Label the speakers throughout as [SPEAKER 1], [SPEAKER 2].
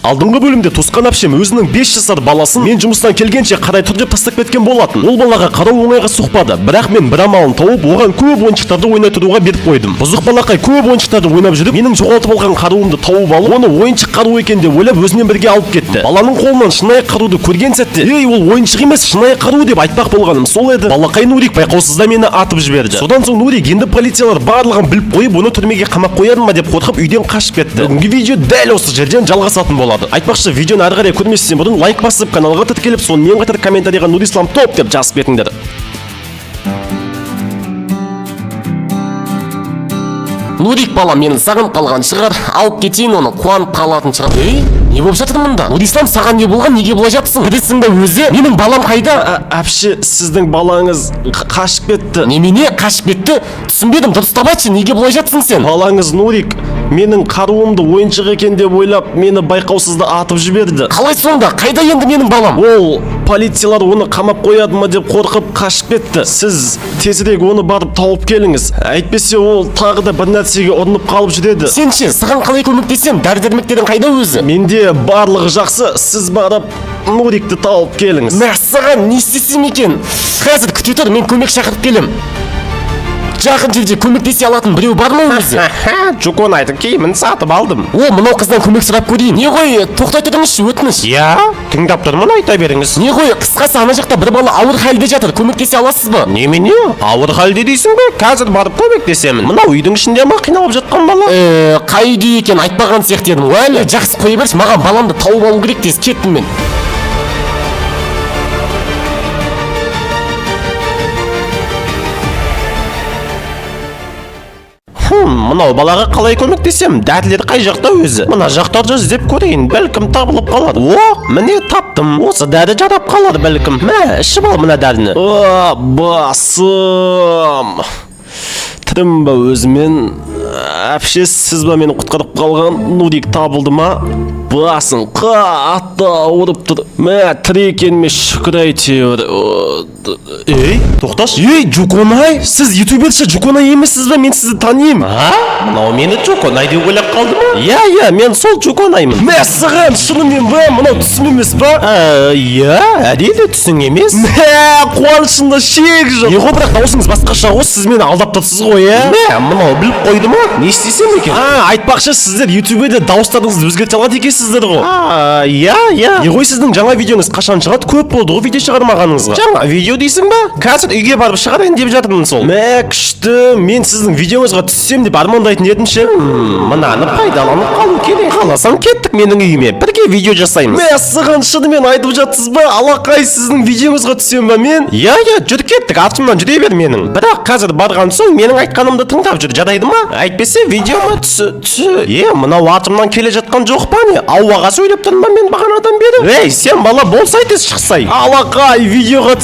[SPEAKER 1] Алдыңғы бөлімде туысқан әпшем өзінің 5 жасар баласын мен жұмыстан келгенше қарай тұр деп тастап кеткен болатын. Ол балаға қарау оңайға соқпады. Бірақ мен бір амалын тауып, оған көп ойыншықтарды ойнатуға беріп қойдым. Бұзық балақай көп ойыншықтарды ойнап жүріп, менің жоғалтып алған қаруымды тауып алып, оны ойыншық қару екен деп ойлап өзімен бірге алып кетті. Баланың қолынан шынайы қаруды көрген сәтте, "Ей, ол ойыншық емес, шынайы қару" деп айтпақ болғаным сол еді. Балақай Нурик байқаусызда мені атып жіберді. Содан соң Нурик енді полициялар барлығын біліп қойып, оны түрмеге қамап қояды ма деп қорқып үйден қашып кетті. Бүгінгі видео дәл осы жерден жалғасатын болады. Айтпақшы, видеоны ары қарай көрместен бұрын лайк басып, каналға тіркеліп, сонымен қатар комментарийға Нурислам топ деп жазып кетіңдер. Нурик балам мені сағынып қалған шығар, алып кетейін оны, қуанып қалатын шығар. Не болып жатыр мұнда? Нурислам, саған не болған, неге бұлай жатсың? Кірісің бе өзі? Менің балам қайда? Әпші, сіздің балаңыз қашып кетті. Немене қашып кетті? Түсінбедім, дұрыстап айтшы, неге бұлай жатсың сен? Балаңыз Нурик менің қаруымды ойыншық екен деп ойлап, мені байқаусызда атып жіберді. Қалай сонда? Қайда енді менің балам? Ол полициялар оны қамап қояды ма деп қорқып қашып кетті. Сіз тезірек оны барып тауып келіңіз. Әйтпесе ол тағы да бір нәрсеге ұрынып қалып жүреді. Сен ше, саған қалай көмектесем? Дәрі-дәрмектерің қайда өзі? Менде барлығы жақсы. Сіз барып Нурикті тауып келіңіз. Мә, саған не істесем екен? Қазір күте тұр, мен көмек шақырып келем. Жақын жерде көмектесе алатын біреу бар ма өзі? Жуконайдың киімін сатып алдым. О, мынау қыздан көмек сұрап көрейін. Не ғой, тоқтай тұрыңызшы, өтініш. Я, тыңдап тұрмын, айта беріңіз. Не ғой, қысқасы ана жақта бір бала ауыр халде жатыр, көмектесе аласыз ба? Немене? Ауыр халде дейсің бе? Қазір барып көмектесемін. Мынау үйдің ішінде ма қиналып жатқан бала? Қай үйде екен айтпаған сияқты едім. Әлі, жақсы қоя берші, маған баламды тауып алу керек, тез кеттім мен. Мынау балаға қалай көмектесем? Дәрілер қай жақта өзі? Мына жақтарды іздеп көрейін, бәлкім табылып қалады. О, міне таптым. Осы дәрі жарап қалар бәлкім. Мә, ішіп ал мына дәріні. О, басым. Тірім ба өзімен? Әпше, сіз ба мені құтқарып қалған? Нурик табылды ма? Басың қатты ауырып тұр. Мә, тірі екеніме шүкір әйтеуір. Ей, тоқташ. Ей, Жуконай, сіз ютуберші Жуконай емессіз бе? Мен сізді танимын. Мынау мені Жуконай деп ойлап қалды ма? Я, мен сол Жуконаймын. Мә, саған шынымен ба? Мынау түсім емес ба? Я, әрине түсің емес. Мә, қуанышында шек жоқ. Не ғой, бірақ даусыңыз басқаша ғой, сіз мені алдап тұрсыз ғой, я? Мә, мынау біліп қойды ма? Не істесем екен? Айтпақшы, сіздер ютуберде дауыстарыңызды өзгерте алады екенсіздер ғой. Я. Не ғой, сіздің жаңа видеоңыз қашан шығады? Көп болды ғой видео шығармағаныңызға. Жаңа видео дейсің ба? Қазір үйге барып шығарайын деп жатырмын сол. Мә, күшті, мен сіздің видеоңызға түссем деп армандайтын едім ше. Мынаны пайдаланып қалу керек. Қаласаң кеттік менің үйіме, бірге видео жасаймыз. Мә, саған шынымен айтып жатсыз ба? Алақай, сіздің видеоңызға түссем ба мен? Я, жүр кеттік, артымнан жүре бер менің. Бірақ қазір барған соң менің айтқанымды тыңдап жүр, жарайды ма? Әйтпесе видеома мынау артымнан келе жатқан жоқ па не? Ауаға сөйлеп тұрмын ба мен бағанадан бері? Ей, сен бала болсай тез шықсай. Алақай, видеоға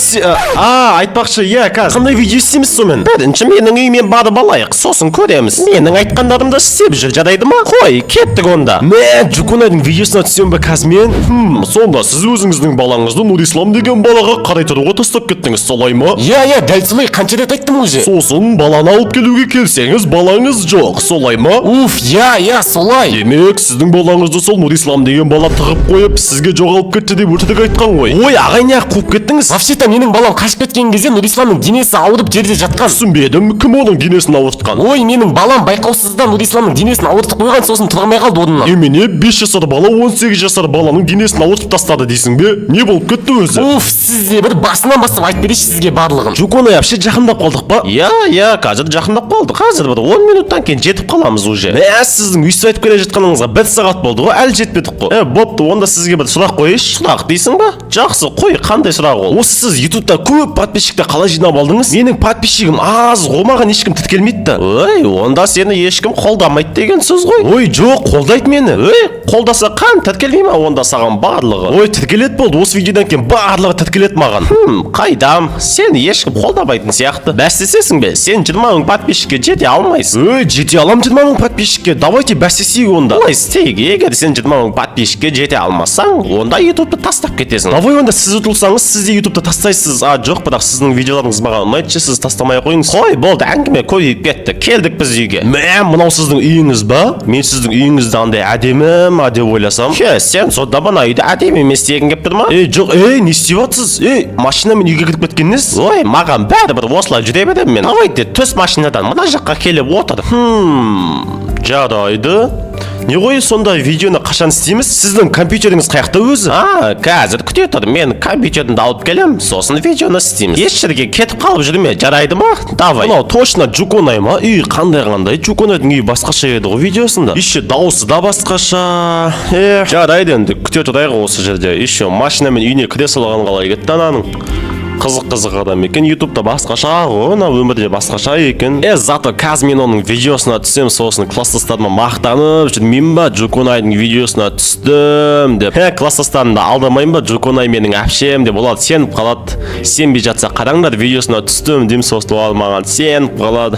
[SPEAKER 1] айтпақшы, қазір қандай видео істейміз сомен? Бірінші менің үйіме барып алайық, сосын көреміз. Менің айтқандарымды істеп жүр, жарайды ма? Қой, кеттік онда. Мә, Жуконайдың видеосына түсем бе қазір мен? Сонда сіз өзіңіздің балаңызды Нурислам деген балаға қарай тұруға тастап кеттіңіз, солай ма? Я, дәл солай, қанша рет айттым уже. Сосын баланы алып келуге келсеңіз, балаңыз жоқ, солай ма? Уф, я, солай. Демек, сіздің балаңызды сол Нурислам деген бала тығып қойып, сізге жоғалып кетті деп өтірік айтқан ғой. Ой, ағай, не қуып кеттіңіз? Вообще-то менің балам қашып кеткен кезде Нурисламның денесі ауырып жерде жатқан. Түсінбедім, кім оның денесін ауыртқан? Ой, менің балам байқаусызда Нурисламның денесін ауыртып қойған, сосын тұра алмай қалды орнынан. Немене, 5 жасар бала 18 жасар баланың денесін ауыртып тастады дейсің бе? Не болып кетті өзі? Уф, сізде бір басынан бастап айтып берейінші сізге барлығын. Жуконай, әпше жақындап қалдық па? Я, қазір жақындап қалдық. Қазір бір 10 минуттан кейін жетіп қаламыз уже. Сіздің үйсіз айтып келе жатқаныңызға 1 сағат болды ғой, әлі жетпедік қой. Бопты, онда сізге бір сұрақ қойыш. Сұрақ дейсің ба? Жақсы, қой, қандай сұрақ ол? Осы сіз ютубта көп подписчикті қалай жинап алдыңыз? Менің подписчигім аз ғой, маған ешкім тіркелмейді. Ой, онда сені ешкім қолдамайды деген сөз ғой. Ой, жоқ, қолдайды мені. Қолдаса қан тіркелмей ма онда саған барлығы? Ой, тіркелет болды, осы видеодан кейін барлығы тіркелет маған. Қайдам, сені ешкім қолдамайтын сияқты. Бәстесесің бе? Сен 20 мың подписчикке жете алмайсың. Ой, жете алам 20 мың подписчикке. Давайте бәстесейік онда. Олай істейік. Егер сен 20 мың подписчикке жете алмасаң, онда ютубты тастап кетесің. Давай онда сіз ұтылсаңыз, сіз де ютубты тастайсыз. жоқ, бірақ сіздің видеоларыңыз маған ұнайды, сіз тастамай қойыңыз. Қой, болды, әңгіме көбейіп кетті. Келдік біз үйге. Мынау сіздің үйіңіз ба? Мен сіздің үйіңізді андай әдемі ма деп ойласам. Сен сонда мына үйді әдемі емес дегің келіп тұр ма? Жоқ, не істеп жатсыз? Машинамен үйге кіріп кеткеніңіз? Ой, маған бәрібір осылай жүре беремін мен. Давайте төс машинадан мына жаққа келіп отыр. Жарайды. Не ғой, сонда видеоны қашан істейміз? Сіздің компьютеріңіз қаяқта өзі? Қазір күте тұр, мен компьютерімді алып келем, сосын видеоны істейміз. Еш жерге кетіп қалып жүрме, жарайды ма? Давай. Мынау точно Джуконай ма? Қандай Джуконайдың үйі басқаша еді ғой видеосында. Еще дауысы да басқаша. Жарайды енді, күте тұрайық осы жерде. Еще машинамен үйіне кіре салған қалай кетті ананың. Қызық адам екен. ютубта басқаша ғой, өмірде басқаша екен. Зато қазір мен оның видеосына түсем, сосын класстастарыма мақтанып жүрмеймін ба, Джуконайдың видеосына түстім деп. Класстастарымды алдамайын ба, Джуконай менің әпшем деп, олар сеніп қалады. Сенбей жатса қараңдар, видеосына түстім деймін, сосын олар маған сеніп қалады.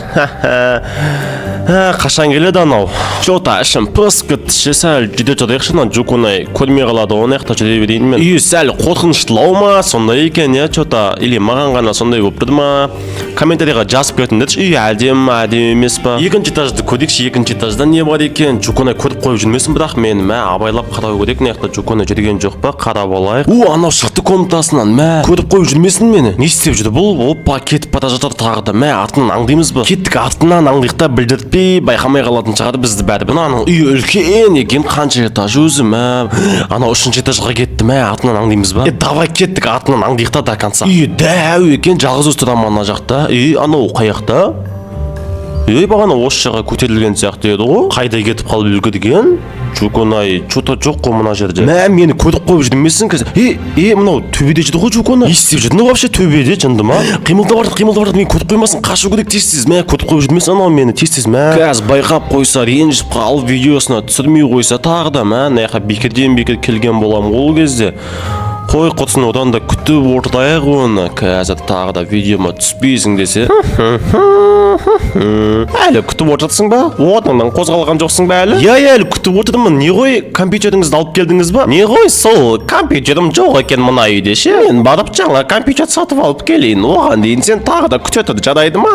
[SPEAKER 1] Қашан келеді анау? Жота ішім пысып кетті, сәл жүде тұрайықшы, Джуконай көрмей қалады, оны яқта жүре берейін мен. Үйі сәл қорқыныштылау ма, сондай екен, жота или маған ғана сондай болып тұрды ма? Комментарийға жазып кетіңдерші, үй әдемі емес па? Екінші этажды көрейікші, екінші этажда не бар екен? Джуконай көріп қойып жүрмесін, бірақ мен абайлап қарау керек, неяқта Джуконай жүрген жоқ па? Қарап алайық. Анау шықты комнатасынан, көріп қойып жүрмесін мені. Не істеп жүрді бұл? Опа, кетіп бара жатыр тағы да. Артынан аңдимыз ба? Кеттік, артынан аңдиықта білдіртпей, байқамай қалатын шығар бізді бәрі. Мынаның үйі үлкен екен, қанша этаж өзі, анау үшінші этажға кетті, артынан аңдимыз ба? Давай кеттік, артынан аңдиықта до конца. Дәу екен, жалғыз өз тұрам ана жақта. Анау қаяқта? Бағана осы жаққа көтерілген сияқты еді ғой. Қайда кетіп қалып үлгерген? Джуконай, что-то жоқ қой мына жерде. Мені көріп қойып жүрмесін қазір. Мынау төбеде жүрді ғой Джуконай. Не істеп жүрді вообще төбеде, жынды ма? Қимылдап жатыр, мені көріп қоймасын, қашу керек тез-тез. Көріп қойып жүрмесін анау мені тез-тез. Қазір байқап қойса, ренжіп қалып видеосына түсірмей қойса тағы да, наяққа бекерден келген болам ол кезде. Қой құтсын, одан да күтіп ортайық оны. Қазір тағы да видеома түспейсің десе. Әлі күтіп отырсың ба? Орныңнан қозғалған жоқсың ба әлі? Әлі күтіп отырмын. Не ғой, компьютеріңізді алып келдіңіз ба? Не ғой, сол компьютерім жоқ екен мына үйде ше. Мен барып жаңа компьютер сатып алып келейін. Оған дейін сен тағы да күте тұр, жарайды ма?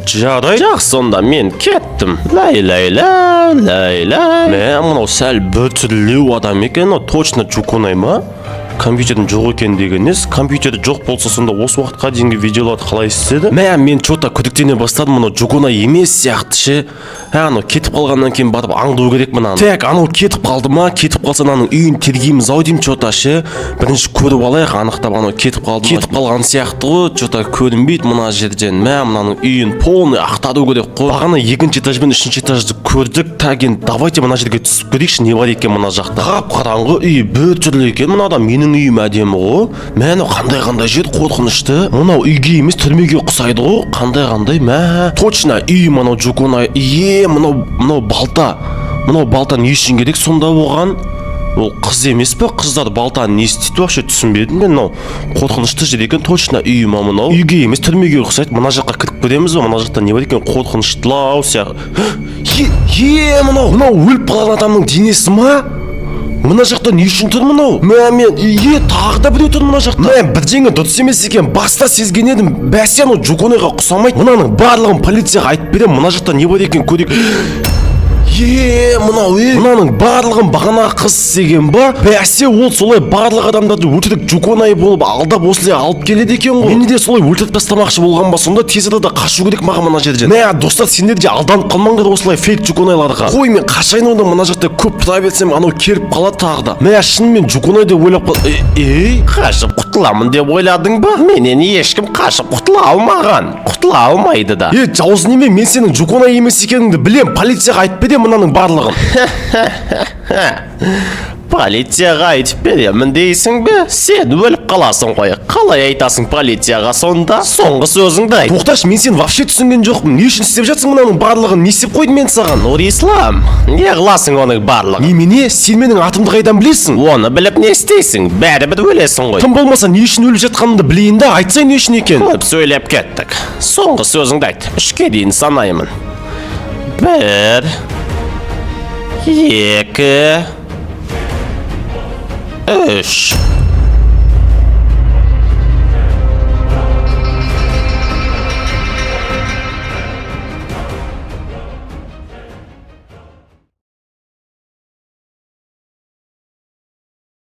[SPEAKER 1] Жарайды. Жақсы, сонда мен кеттім. Лай. Мынау сәл бүтілеу адам екен, точно Джуконай ма? Компьютердің жоқ екен дегеніз, компьютері жоқ болса сонда осы уақытқа дейінгі видеоларды қалай істеді? Мен что-то күдіктене бастадым, мұны Джуконай емес сияқты ше. Анау кетіп қалғаннан кейін барып аңдау керек мынаны. Так, анау кетіп қалды ма? Кетіп қалса ананың үйін тергейміз ау деймін что-то ше. Бірінші көріп алайық, анықтап анау кетіп қалды. Кетіп қалған сияқты ғой, что-то көрінбейді мына жерден. Мынаның үйін полный ақтару керек қой. Бағана екінші этаж бен үшінші этажды көрдік. Таген, давайте мына жерге түсіп көрейікші, не бар екен мына жақта. Қап-қараңғы үй бүтірлі екен. Мынада менің үйім әдемі ғой. Қандай жер қорқынышты. Мынау үйге емес түрмеге ұқсайды ғой. Қандай точно үй мынау Джуконай. Мынау балта. Мынау балта не үшін керек сонда оған? Ол қыз емес пе? Қыздар балтаны не істейді вообще түсінбедім мен. Мынау қорқынышты жер екен, точно үй ма мынау? Үйге емес түрмеге ұқсайды. Мына жаққа кіріп көреміз ба? Мына жақта не бар екен? Қорқыныштылау сияқты. Мынау өліп қалған адамның денесі ма? Мына жақта не үшін тұр мынау? Тағы да біреу тұр мына жақта. Бірдеңе дұрыс емес екен, баста сезген едім. Бәсе анау Джуконайға ұқсамайды. Мынаның барлығын полицияға айтып берем. Мына жақта не бар екен көрейік. Мынаның барлығын бағана қыз істеген ба? Бәсе ол солай барлық адамдарды өлтіріп Джуконай болып алдап осылай алып келеді екен ғой. Мені де солай өлтіріп тастамақшы болған ба? Сонда тез арада қашу керек маған мына жерден. Достар, сендер де алданып қалмаңдар осылай фейк Джуконаларға. Қой, мен қашайын онда мына жақта көп тұра берсем анау келіп қалады тағы да. Шынымен Джуконай деп ойлап қал. Қашып құтыламын деп ойладың ба? Менен ешкім қашып құтыла алмаған. Құтыла алмайды да. Жауыз неме, мен сенің Джуконай емес екеніңді білем. Полицияға айтып берем мынаның барлығын. Полицияға айтып беремін дейсің бе? Сен өліп қаласың ғой. Қалай айтасың полицияға сонда? Соңғы сөзіңді айт. Тоқташ, мен сен вообще түсінген жоқпын. Не үшін істеп жатсың мынаның барлығын? Не істеп қойдым мен саған? Нұрислам, не қыласың оның барлығын? Немене? Сен менің атымды қайдан білесің? Оны біліп не істейсің? Бәрібір өлесің ғой. Тым болмаса не үшін өліп жатқанымды білейін да, айтсай не үшін екен? Көп сөйлеп кеттік. Соңғы сөзіңді айт. 3-ке дейін санаймын. 1 2 3